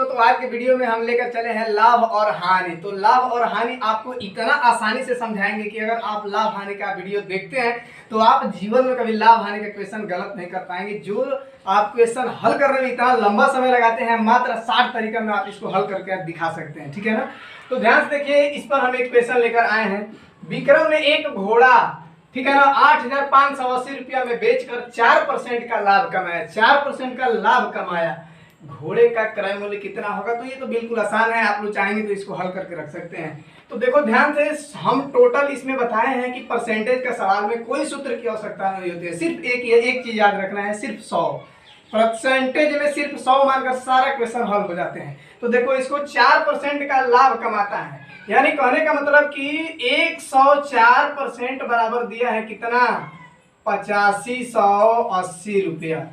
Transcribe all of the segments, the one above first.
तो आज के वीडियो में हम लेकर चले हैं लाभ और हानि। तो लाभ और हानि आपको इतना आसानी से समझाएंगे कि अगर आप लाभ हानि का वीडियो देखते हैं तो आप जीवन में कभी लाभ हानि का क्वेश्चन गलत नहीं कर पाएंगे। जो आप क्वेश्चन हल करने में इतना लंबा समय लगाते हैं, मात्र 60 तरीका में आप इसको हल करके दिखा सकते हैं। ठीक है ना। तो ध्यान से देखिए, इस पर हम एक क्वेश्चन लेकर आए हैं। विक्रम ने एक घोड़ा, ठीक है ना, 8,580 रुपया में बेचकर 4% का लाभ कमाया। 4% का लाभ कमाया। घोड़े का क्रय मूल्य कितना होगा? तो ये तो बिल्कुल आसान है, आप लोग चाहेंगे तो इसको हल करके रख सकते हैं। तो देखो ध्यान से, हम टोटल इसमें बताए हैं कि परसेंटेज का सवाल में कोई सूत्र की आवश्यकता नहीं होती है। सिर्फ एक चीज याद रखना है, सिर्फ 100%। में सिर्फ 100 मानकर सारा क्वेश्चन हल हो जाते हैं। तो देखो, इसको 4% का लाभ कमाता है, यानी कहने का मतलब कि 104% बराबर दिया है कितना? 8580 रुपया।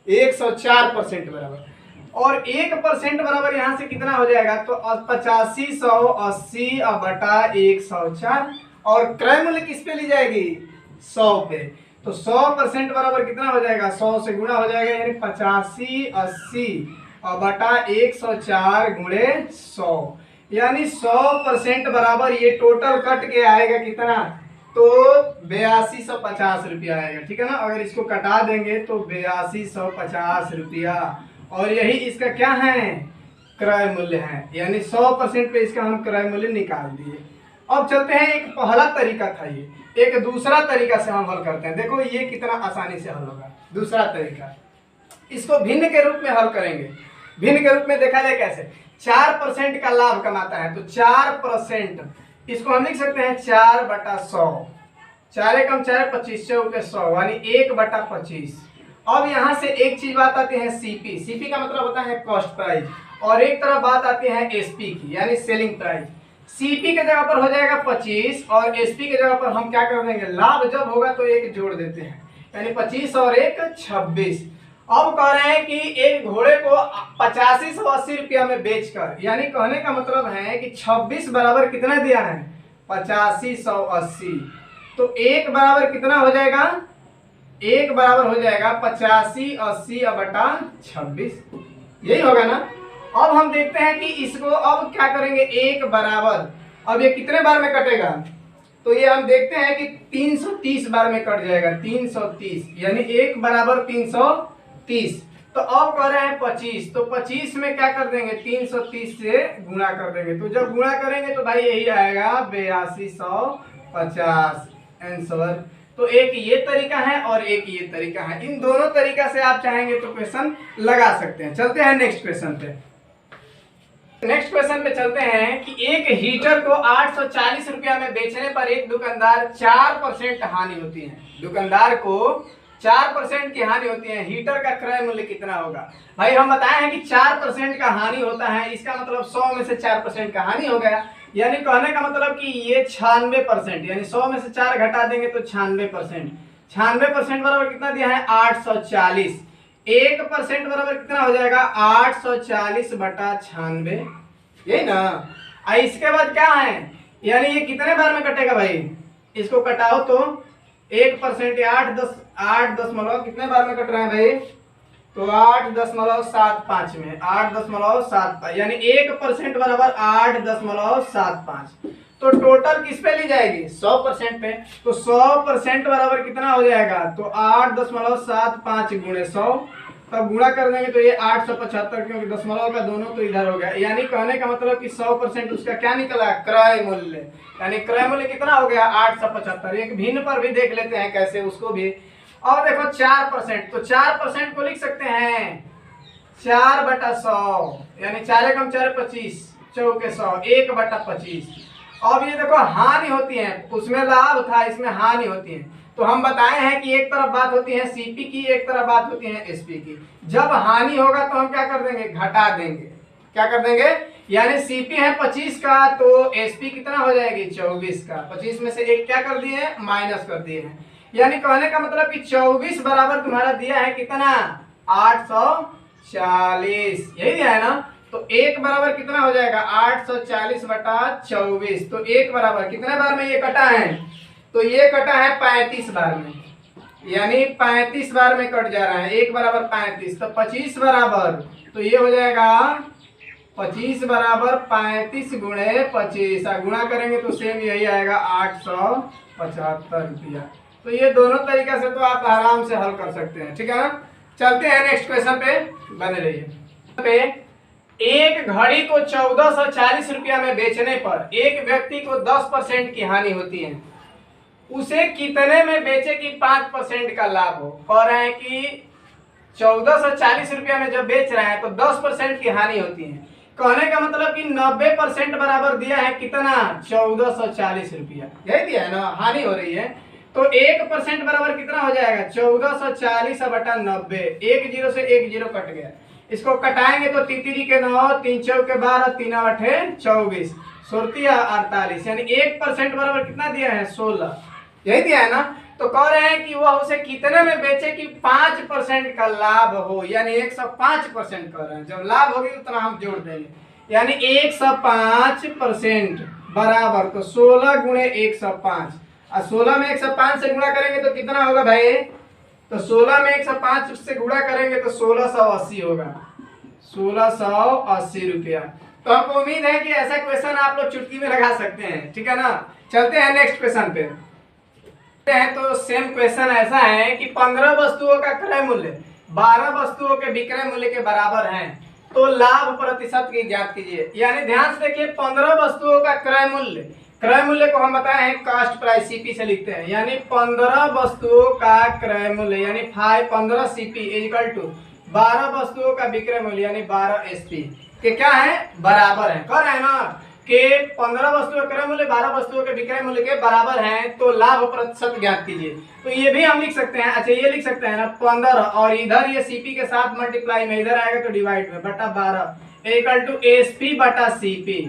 104% बराबर, और 1% बराबर यहाँ से कितना हो जाएगा? तो 8580 बटा 104, और क्रय मूल्य किस पे ली जाएगी? 100 पे। तो 100% बराबर कितना हो जाएगा? 100 से गुणा हो जाएगा, यानी 8580 बटा 104 गुणे 100, यानी 100% बराबर ये टोटल कट के आएगा कितना? तो 8250 रुपया आएगा। ठीक है ना। अगर इसको कटा देंगे तो 8250 रुपया, और यही इसका क्या है? क्रय मूल्य है, यानी 100% पे इसका हम क्रय मूल्य निकाल दिए। अब चलते हैं, एक पहला तरीका था ये, एक दूसरा तरीका से हम हल करते हैं। देखो ये कितना आसानी से हल होगा। दूसरा तरीका, इसको भिन्न के रूप में हल करेंगे। भिन्न के रूप में देखा जाए कैसे? 4% का लाभ कमाता है, तो 4%, इसको हम लिख सकते हैं 4/100। 4 एकम 4 25 चौके 100, यानी 1/25। अब यहाँ से एक चीज बात आती है सीपी। सीपी का मतलब होता है कॉस्ट प्राइस, और एक तरफ बात आती है एसपी की, यानी सेलिंग प्राइस। सीपी के जगह पर हो जाएगा 25, और एसपी के जगह पर हम क्या कर देंगे? लाभ जब होगा तो एक जोड़ देते हैं, यानी 25 और 1 26। अब कह रहे हैं कि एक घोड़े को 8580 रुपया में बेचकर, यानी कहने का मतलब है कि 26 बराबर कितना दिया है? 8580। तो 1 बराबर कितना हो जाएगा? 1 बराबर हो जाएगा 8580 बटा 26, यही होगा ना। अब हम देखते हैं कि इसको अब क्या करेंगे? 1 बराबर, अब ये कितने बार में कटेगा? तो ये हम देखते हैं कि 330 बार में कट जाएगा। 330, यानी 1 बराबर 330। तो अब कह रहे हैं 25, तो 25 में क्या कर देंगे? 330 से गुणा कर देंगे। तो जब गुणा करेंगे तो भाई यही आएगा 8250 आंसर। तो एक ये तरीका है और एक ये तरीका है। इन दोनों तरीका से आप चाहेंगे तो क्वेश्चन लगा सकते हैं। चलते हैं नेक्स्ट क्वेश्चन पे। नेक्स्ट क्वेश्चन पे चलते हैं कि एक हीटर को 840 रुपया में बेचने पर एक दुकानदार 4% हानि होती है। दुकानदार को 4% की हानि होती है। हीटर का क्रय मूल्य कितना होगा? भाई हम बताए हैं कि 4% का हानि होता है, इसका मतलब 100 में से 4% का हानि हो गया, यानी कहने का मतलब कि ये 96%, यानी 100 में से 4 घटा देंगे तो 96%। 96% बराबर कितना दिया है? 840। 1% बराबर कितना हो जाएगा? 840 बटा 96, यही ना। इसके बाद क्या है? यानी ये कितने बार में कटेगा भाई? इसको कटाओ तो 1%, 8 दशमलव कितने बार में कट रहे हैं भाई? तो 8.75 में, 8.75, यानी 1% बराबर 8.75। तो टोटल किस पे ली जाएगी? 100% पे। तो 100% बराबर कितना हो जाएगा? तो 8.75 गुणे 100, तब गुणा कर देंगे तो ये 875, क्योंकि दशमलव का दोनों तो इधर हो गया। यानी कहने का मतलब कि 100% उसका क्या निकला? क्रय मूल्य। यानी क्रय मूल्य कितना हो गया? 875। एक भिन्न पर भी देख लेते हैं कैसे, उसको भी। और देखो 4%, तो 4% को लिख सकते हैं 4/100, यानी 4 एकम 4 25 चौके 100, 1/25। अब ये देखो हानि होती है, उसमें लाभ था, इसमें हानि होती है। तो हम बताए हैं कि एक तरफ बात होती है सीपी की, एक तरफ बात होती है एसपी की। जब हानि होगा तो हम क्या कर देंगे? घटा देंगे। क्या कर देंगे? यानी सीपी है 25 का, तो एसपी कितना हो जाएगी? 24 का। 25 में से एक क्या कर दिए? माइनस कर दिए हैं। यानी कहने का मतलब कि 24 बराबर तुम्हारा दिया है कितना? 840, यही दिया है ना। तो 1 बराबर कितना हो जाएगा? 840 बटा 24। तो 1 बराबर कितने बार में ये कटा है? तो ये कटा है 35 बार में, यानी 35 बार में कट जा रहा है। 1 बराबर 35, तो 25 बराबर, तो ये हो जाएगा 25 बराबर 35 गुणे 25, गुणा करेंगे तो सेम यही आएगा 875 रुपया। तो ये दोनों तरीका से तो आप आराम से हल कर सकते हैं, ठीक है ना। चलते हैं नेक्स्ट क्वेश्चन पे, बने रहिए। एक घड़ी को 1440 रुपया में बेचने पर एक व्यक्ति को 10% की हानि होती है, उसे कितने में बेचे कि 5% का लाभ हो। कह रहे हैं कि 1440 रुपया में जब बेच रहे हैं तो 10% की हानि होती है। कहने का मतलब कि 90% बराबर दिया है कितना, 1440 रुपया, यही दिया है ना, हानि हो रही है। तो 1% बराबर कितना हो जाएगा, 1440 बटा 90, एक जीरो से एक जीरो कट गया। इसको कटाएंगे तो तीन के 9, 3 चौके 12, 3 8 24, सुरतिया 48, यानी 1% बराबर कितना दिया है, 16, यही दिया है ना। तो कह रहे हैं कि वह उसे कितने में बेचे कि 5% का लाभ हो, यानी 105% कह रहे हैं। जब लाभ होगी उतना हम जोड़ देंगे, यानी 105% बराबर, तो 16 गुणे 105, और 16 में 105 से गुणा करेंगे तो कितना होगा भाई, तो 16 में 105 से गुणा करेंगे तो 1680 होगा, 1680 रुपया। तो हमको उम्मीद है कि ऐसा क्वेश्चन आप लोग चुटकी में लगा सकते हैं, ठीक है ना। चलते हैं नेक्स्ट क्वेश्चन पे हैं। तो सेम क्वेश्चन ऐसा है कि 15 वस्तुओं का क्रय मूल्य 12 वस्तुओं के विक्रय मूल्य के बराबर है, तो लाभ प्रतिशत की ज्ञात कीजिए। यानी ध्यान से देखिए, 15 वस्तुओं का क्रय मूल्य को हम बताए हैं कॉस्ट प्राइस सीपी से लिखते हैं, यानी 15 वस्तुओं का क्रय मूल्य यानी 15 सीपी इक्वल टू 12 वस्तुओं का विक्रय मूल्य यानी 12 एसपी के क्या है, बराबर है। कह रहे हैं ना कि 15 वस्तुओं का क्रय मूल्य 12 वस्तुओं के विक्रय मूल्य के बराबर है, तो लाभ प्रतिशत ज्ञात कीजिए। तो ये भी हम लिख सकते हैं, अच्छा ये लिख सकते हैं ना 15, और इधर ये सीपी के साथ मल्टीप्लाई में, इधर आएगा तो डिवाइड में, बटा 12 इक्वल टू एसपी बटा सीपी।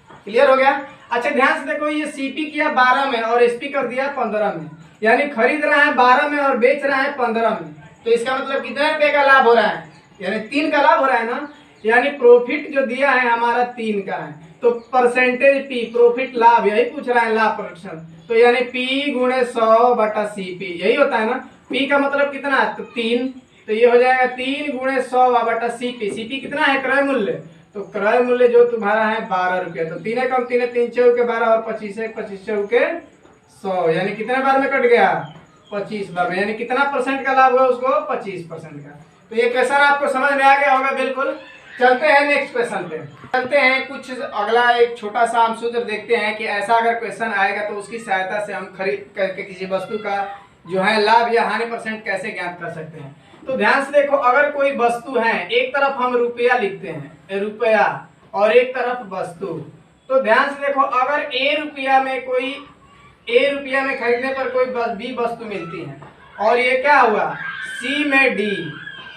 क्लियर हो गया। अच्छा ध्यान से देखो, ये सीपी किया 12 में और एसपी कर दिया 15 में, यानी खरीद रहा है 12 में और बेच रहा है 15 में, तो इसका मतलब कितने रुपए का लाभ हो रहा है, यानी 3 का लाभ हो रहा है ना। यानी प्रॉफिट जो दिया है हमारा 3 का है, तो परसेंटेज पी, प्रॉफिट लाभ, यही पूछ रहा है लाभ प्रतिशत, तो यानी पी गुणे 100 बटा सीपी, यही होता है ना। पी का मतलब कितना है, तो 3, तो ये हो जाएगा 3 गुणे 100 बटा सीपी। सीपी कितना है, क्रय मूल्य, तो क्रय मूल्य जो तुम्हारा है 12 रुपया, तो 3 कम 3 3 चौके 12 और 25 25 चौके 100, यानी कितने बार में कट गया, 25 बार में, यानी कितना परसेंट का लाभ हुआ उसको, 25% का। तो ये क्वेश्चन आपको समझ में आ गया होगा बिल्कुल। चलते हैं नेक्स्ट क्वेश्चन पे, चलते हैं कुछ अगला एक छोटा सा हम सूत्र देखते हैं कि ऐसा अगर क्वेश्चन आएगा तो उसकी सहायता से हम खरीद करके किसी वस्तु का जो है लाभ या हानि परसेंट कैसे ज्ञात कर सकते हैं। तो ध्यान से देखो, अगर कोई वस्तु है, एक तरफ हम रुपया लिखते हैं, रुपया, और एक तरफ वस्तु, तो ध्यान से देखो, अगर ए रुपया में खरीदने पर कोई बी वस्तु मिलती है, और ये क्या हुआ, सी में डी,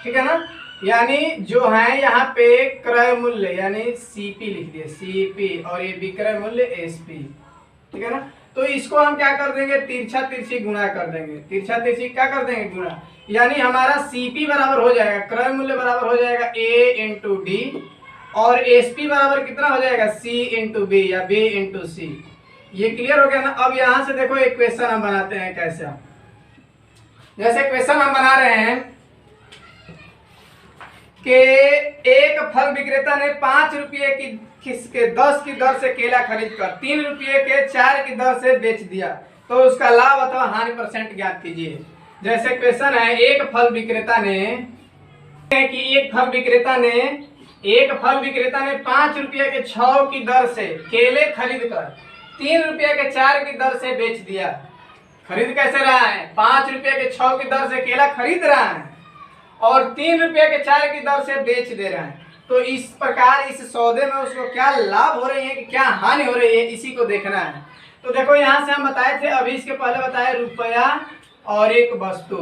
ठीक है ना, यानी जो है यहाँ पे क्रय मूल्य यानी सीपी लिख दिए, सीपी, और ये विक्रय मूल्य एसपी, ठीक है ना। तो इसको हम क्या कर देंगे, तिरछा तिरछी गुणा कर देंगे, तिरछा तिरछी क्या कर देंगे, गुणा, यानी हमारा सीपी बराबर हो जाएगा, क्रय मूल्य बराबर हो जाएगा ए इंटू डी, और एसपी बराबर कितना हो जाएगा, सी इंटू बी या बी इंटू सी। ये क्लियर हो गया ना। अब यहाँ से देखो एक क्वेश्चन हम बनाते हैं कैसे, जैसे क्वेश्चन हम बना रहे हैं कि एक फल विक्रेता ने 5 रुपये के 10 की दर से केला खरीद कर 3 रुपये के 4 की दर से बेच दिया, तो उसका लाभ अथवा हानि परसेंट ज्ञात कीजिए। जैसे क्वेश्चन है, एक फल विक्रेता ने 5 रुपये के 6 की दर से केले खरीद कर 3 रुपये के 4 की दर से बेच दिया। खरीद कैसे रहा है, 5 रुपये के 6 की दर से केला खरीद रहा है और 3 रुपये के 4 की दर से बेच दे रहा है। तो इस प्रकार इस सौदे में उसको क्या लाभ हो रही है कि क्या हानि हो रही है, इसी को देखना है। तो देखो यहाँ से हम बताए थे, अभी इसके पहले बताए रुपया और एक वस्तु।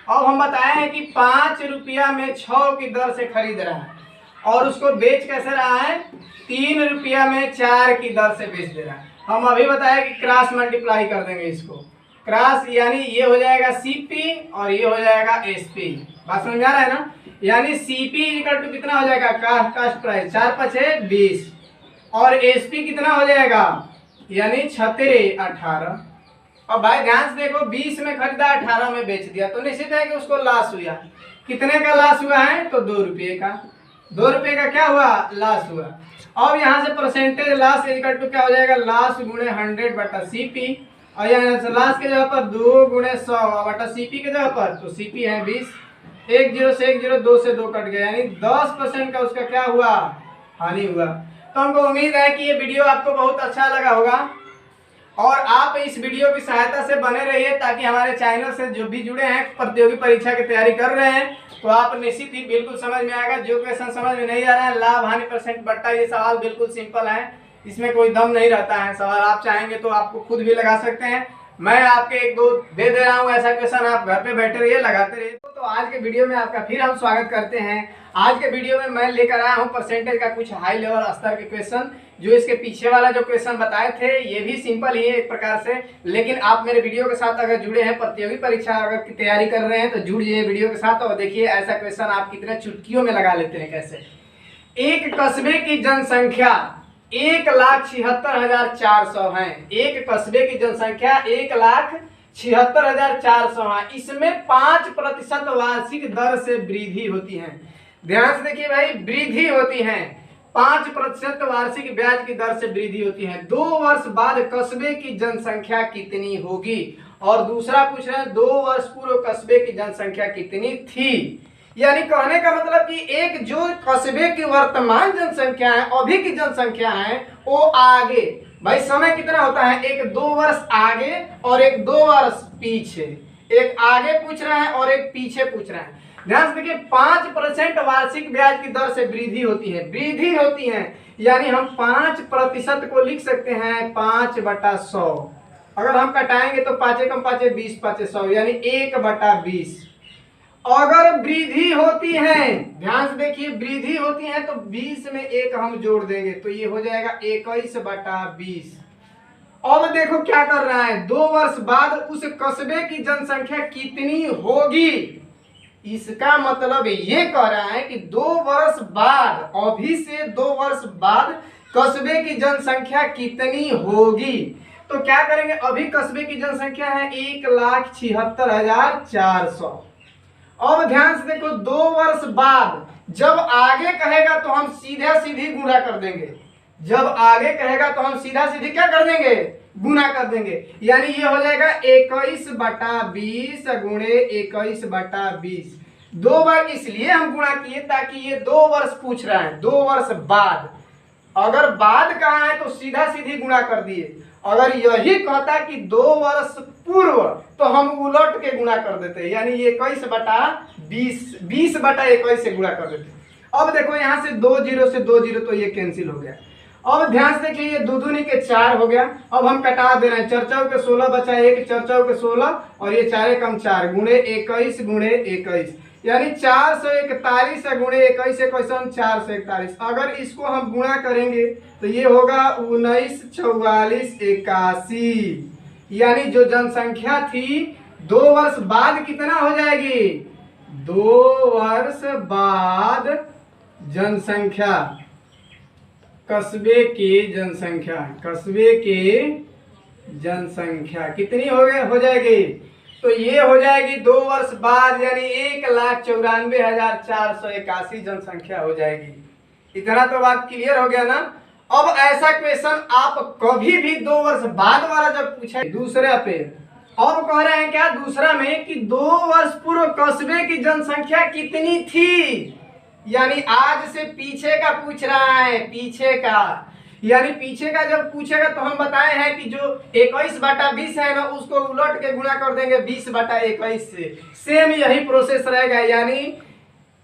अब हम बताए हैं कि 5 रुपया में 6 की दर से खरीद रहा है और उसको बेच कैसे रहा है, 3 रुपया में 4 की दर से बेच दे रहा है। हम अभी बताए कि क्रॉस मल्टीप्लाई कर देंगे इसको, क्रॉस यानी ये हो जाएगा सीपी और ये हो जाएगा एसपी। बात समझ आ रहा है ना। यानी सीपी इक्वल टू कितना हो जाएगा, कास्ट प्राइस 4 5 20, और एसपी कितना हो जाएगा, यानी 36 18। और भाई ध्यान से देखो, 20 में खरीदा 18 में बेच दिया, तो निश्चित है कि उसको लॉस हुआ। कितने का लॉस हुआ है, तो 2 रुपये का। ₹2 का क्या हुआ, लॉस हुआ। अब यहाँ से परसेंटेज लॉस इक्वल टू क्या हो जाएगा, लॉस गुणे 100 बटा सीपी, और यहाँ से लॉस के जगह पर 2 गुणे 100 बटा सीपी के जगह पर, तो सीपी है 20, 1 0 से 1 0, 2 से 2 कट गया, यानी 10% का उसका क्या हुआ, हानि हुआ। तो हमको उम्मीद है कि ये वीडियो आपको बहुत अच्छा लगा होगा और आप इस वीडियो की सहायता से बने रहिए, ताकि हमारे चैनल से जो भी जुड़े हैं प्रतियोगी परीक्षा की तैयारी कर रहे हैं तो आप निश्चित ही बिल्कुल समझ में आएगा। जो क्वेश्चन समझ में नहीं आ रहा है, लाभ हानि परसेंट बट्टा, ये सवाल बिल्कुल सिंपल है, इसमें कोई दम नहीं रहता है सवाल। आप चाहेंगे तो आपको खुद भी लगा सकते हैं, मैं आपके 1-2 दे दे रहा हूँ ऐसा क्वेश्चन, आप घर पे बैठे रहिए लगाते रहिए। तो आज के वीडियो में आपका फिर हम स्वागत करते हैं। आज के वीडियो में मैं लेकर आया हूँ परसेंटेज का कुछ हाई लेवल स्तर के क्वेश्चन। जो इसके पीछे वाला जो क्वेश्चन बताए थे ये भी सिंपल ही है एक प्रकार से, लेकिन आप मेरे वीडियो के साथ अगर जुड़े हैं, प्रतियोगी परीक्षा अगर की तैयारी कर रहे हैं तो जुड़ जाइए वीडियो के साथ और देखिए ऐसा क्वेश्चन आप कितने चुटकियों में लगा लेते हैं। कैसे, एक कस्बे की जनसंख्या 1,76,400 है। एक कस्बे की जनसंख्या 1,76,400 है। इसमें 5% वार्षिक दर से वृद्धि होती है। ध्यान से देखिए भाई, वृद्धि होती है, 5% वार्षिक ब्याज की दर से वृद्धि होती है। 2 वर्ष बाद कस्बे की जनसंख्या कितनी होगी, और दूसरा पूछ रहे हैं 2 वर्ष पूर्व कस्बे की जनसंख्या कितनी थी। यानी कहने का मतलब कि एक जो कस्बे की वर्तमान जनसंख्या है, अभी की जनसंख्या है, वो आगे, भाई समय कितना होता है, एक 2 वर्ष आगे और एक 2 वर्ष पीछे, एक आगे पूछ रहा है और एक पीछे पूछ रहा है। ध्यान से देखिए, 5% वार्षिक ब्याज की दर से वृद्धि होती है, वृद्धि होती है, यानी हम 5% को लिख सकते हैं 5/100। अगर हम कटाएंगे तो 5 कम 5 20 5 100, यानी 1/20। अगर वृद्धि होती है, ध्यान से देखिए, वृद्धि होती है तो 20 में 1 हम जोड़ देंगे तो ये हो जाएगा 21/20। अब देखो क्या कर रहा है, 2 वर्ष बाद उस कस्बे की जनसंख्या कितनी होगी। इसका मतलब ये कह रहा है कि 2 वर्ष बाद, अभी से 2 वर्ष बाद कस्बे की जनसंख्या कितनी होगी। तो क्या करेंगे, अभी कस्बे की जनसंख्या है 1,76,400। अब ध्यान से देखो, 2 वर्ष बाद जब आगे कहेगा तो हम सीधा सीधी गुणा कर देंगे, जब आगे कहेगा तो हम सीधा सीधी क्या कर देंगे, गुणा कर देंगे, यानी ये हो जाएगा 21/20 गुणे 21/20। 2 बार इसलिए हम गुणा किए ताकि ये 2 वर्ष पूछ रहा है, 2 वर्ष बाद। अगर बाद कहा है तो सीधा सीधी गुणा कर दिए, अगर यही कहता कि 2 वर्ष पूर्व तो हम उलट के गुणा कर देते, यानी 21/20, 20/21 से गुणा कर देते। अब देखो यहाँ से 2 0 से 2 0 तो ये कैंसिल हो गया। अब ध्यान से देखिए, ये 2 दूनी के 4 हो गया। अब हम कटा दे रहे हैं, 4 चौके 16 बचा 1, 4 चौके 16 और ये 4 कम 4 गुणे 21 गुणे 21, यानी 441 गुणे 21 21 441। अगर इसको हम गुणा करेंगे तो ये होगा 19 44 81, यानी जो जनसंख्या थी 2 वर्ष बाद कितना हो जाएगी, 2 वर्ष बाद जनसंख्या, कस्बे की जनसंख्या, कस्बे की जनसंख्या कितनी हो जाएगी, तो ये हो जाएगी 2 वर्ष बाद, यानी 1,94,481 जनसंख्या हो जाएगी। इतना तो बात क्लियर हो गया ना। अब ऐसा क्वेश्चन आप कभी भी 2 वर्ष बाद वाला जब पूछा दूसरे पे, अब कह रहे हैं क्या दूसरा में कि 2 वर्ष पूर्व कस्बे की जनसंख्या कितनी थी, यानी आज से पीछे का पूछ रहा है, पीछे का, यानी पीछे का जब पूछेगा तो हम बताए हैं कि जो 21/20 है ना, उसको उलट के गुणा कर देंगे 20/21 से। सेम यही प्रोसेस रहेगा, यानी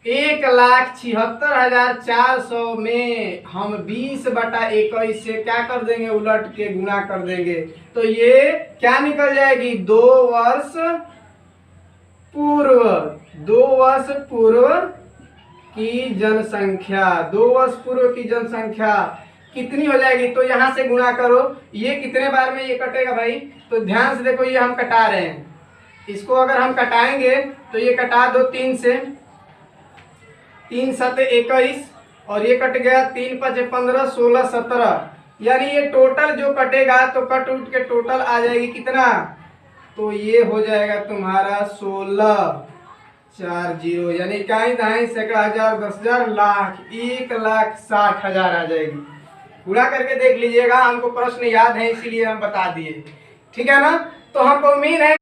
1,76,400 में हम 20/21 से क्या कर देंगे, उलट के गुणा कर देंगे, तो ये क्या निकल जाएगी, 2 वर्ष पूर्व, 2 वर्ष पूर्व की जनसंख्या, 2 वर्ष पूर्व की जनसंख्या कितनी हो जाएगी। तो यहां से गुणा करो, ये कितने बार में ये कटेगा भाई, तो ध्यान से देखो, ये हम कटा रहे हैं, इसको अगर हम कटाएंगे तो ये कटा दो 3 से, 3 7 21 और ये कट गया 3 5 15 16 17, यानी ये टोटल जो कटेगा तो कट उठ के टोटल आ जाएगी कितना, तो ये हो जाएगा तुम्हारा 16 4 जीरो यानी इकाई दहाई सैकड़ा हजार 10,000 लाख 1,60,000 आ जाएगी। पूरा करके देख लीजिएगा, हमको प्रश्न याद है इसीलिए हम बता दिए। ठीक है ना, तो हमको उम्मीद है